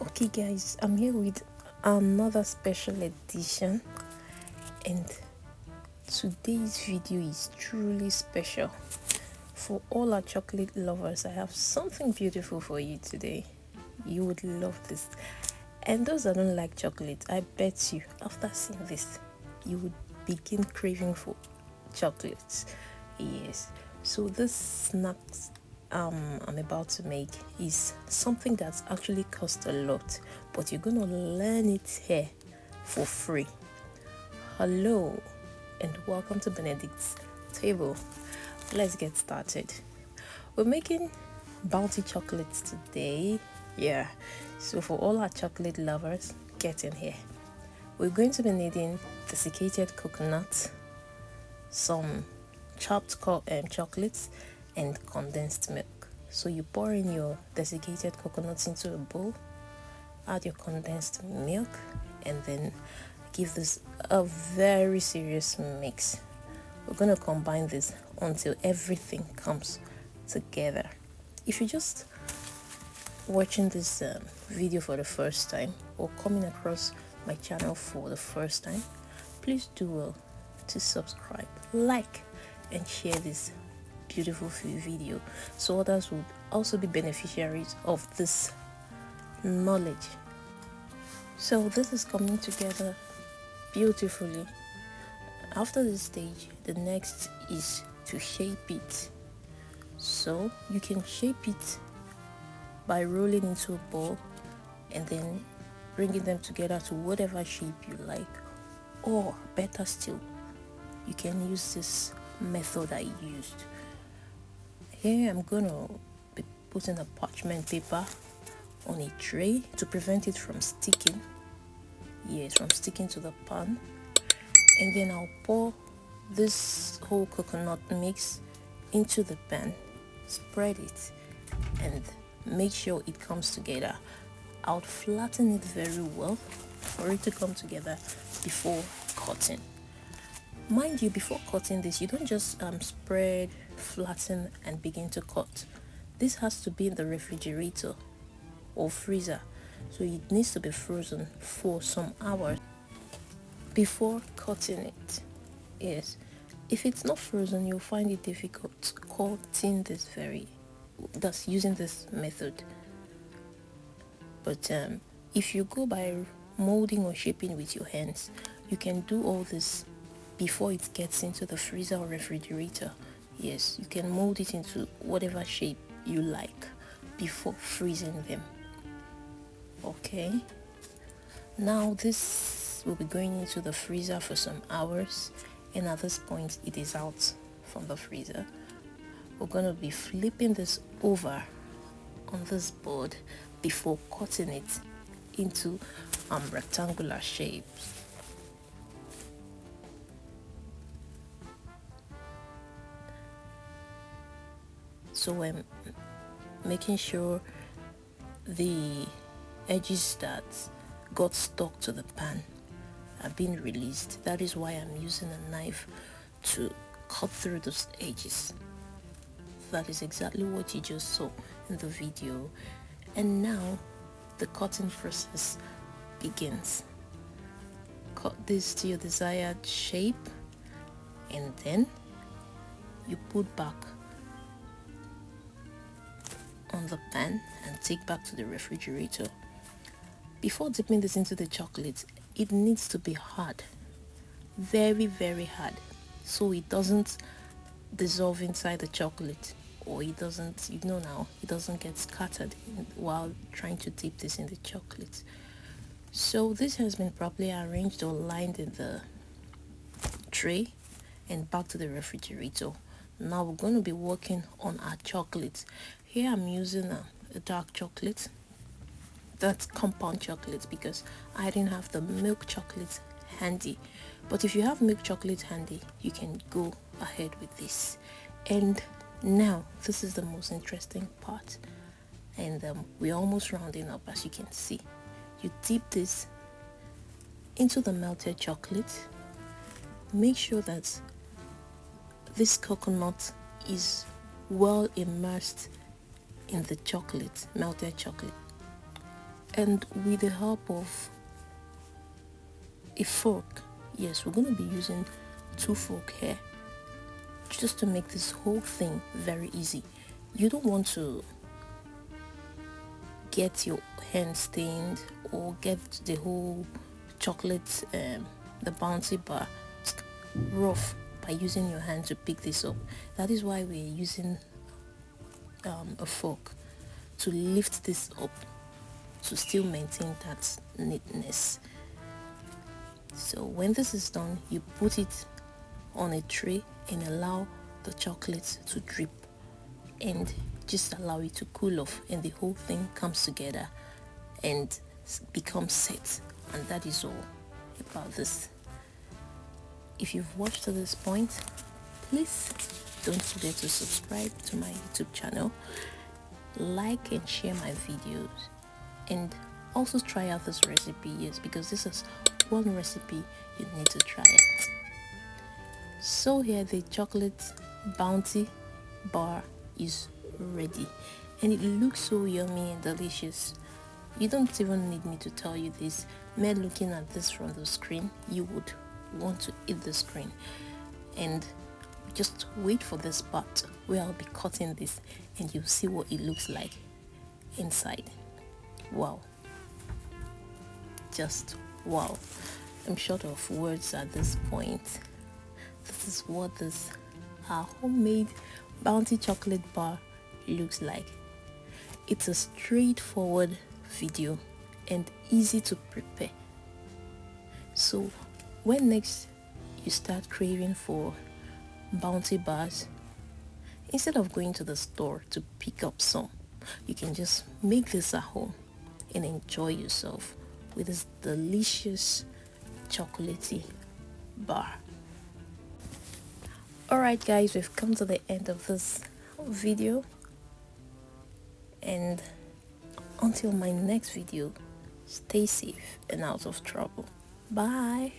Okay, guys, I'm here with another special edition, and today's video is truly special. For all our chocolate lovers, I have something beautiful for you today. You would love this. And those that don't like chocolate, I bet you, after seeing this, you would begin craving for chocolates. Yes. So this snacks I'm about to make is something that's actually cost a lot, but you're gonna learn it here for free. Hello and welcome to Benedict's table. Let's get started. We're making bounty chocolates today. Yeah, so for all our chocolate lovers, get in here. We're going to be needing desiccated coconut, some chopped chocolates, and condensed milk. So you pour in your desiccated coconuts into a bowl, add your condensed milk, and then give this a very serious mix. We're going to combine this until everything comes together. If you're just watching this video for the first time or coming across my channel for the first time, please do well to subscribe, like, and share this beautiful video so others would also be beneficiaries of this knowledge. So this is coming together beautifully. After this stage, the next is to shape it. So you can shape it by rolling into a ball and then bringing them together to whatever shape you like, or better still, you can use this method I used. Here I'm gonna be putting a parchment paper on a tray to prevent it from sticking. Yes, from sticking to the pan. And then I'll pour this whole coconut mix into the pan, spread it, and make sure it comes together. I'll flatten it very well for it to come together before cutting. Mind you, before cutting this, you don't just spread, flatten, and begin to cut. This has to be in the refrigerator or freezer, so it needs to be frozen for some hours before cutting it. Yes, if it's not frozen, you'll find it difficult cutting that's using this method. But if you go by molding or shaping with your hands, you can do all this before it gets into the freezer or refrigerator. Yes, you can mold it into whatever shape you like before freezing them. Okay, now this will be going into the freezer for some hours, and at this point it is out from the freezer. We're going to be flipping this over on this board before cutting it into rectangular shapes. So I'm making sure the edges that got stuck to the pan are being released. That is why I'm using a knife to cut through those edges. That is exactly what you just saw in the video. And now the cutting process begins. Cut this to your desired shape, and then you put back on the pan and take back to the refrigerator. Before dipping this into the chocolate, it needs to be hard, very hard, so it doesn't dissolve inside the chocolate, or it doesn't get scattered while trying to dip this in the chocolate. So this has been properly arranged or lined in the tray and back to the refrigerator. Now we're going to be working on our chocolate. Here I'm using a dark chocolate, that's compound chocolate, because I didn't have the milk chocolate handy. But if you have milk chocolate handy, you can go ahead with this. And now this is the most interesting part, and we're almost rounding up. As you can see, you dip this into the melted chocolate. Make sure that this coconut is well immersed in the chocolate, melted chocolate. And with the help of a fork, yes, we're going to be using 2 forks here just to make this whole thing very easy. You don't want to get your hand stained or get the whole chocolate, the bouncy bar rough by using your hand to pick this up. That is why we're using a fork to lift this up to still maintain that neatness. So when this is done, you put it on a tray and allow the chocolate to drip and just allow it to cool off, and the whole thing comes together and becomes set. And that is all about this. If you've watched to this point, please don't forget to subscribe to my YouTube channel, like and share my videos, and also try out this recipe, yes, because this is one recipe you need to try out. So here the chocolate bounty bar is ready, and it looks so yummy and delicious. You don't even need me to tell you this. Mere looking at this from the screen, you would want to eat the screen. And just wait for this part where I'll be cutting this and you'll see what it looks like inside. Wow, just wow. I'm short of words at this point. This is what this homemade bounty chocolate bar looks like. It's a straightforward video and easy to prepare. So when next you start craving for bounty bars, instead of going to the store to pick up some, you can just make this at home and enjoy yourself with this delicious chocolatey bar. Alright guys, we've come to the end of this video, and until my next video, stay safe and out of trouble. Bye.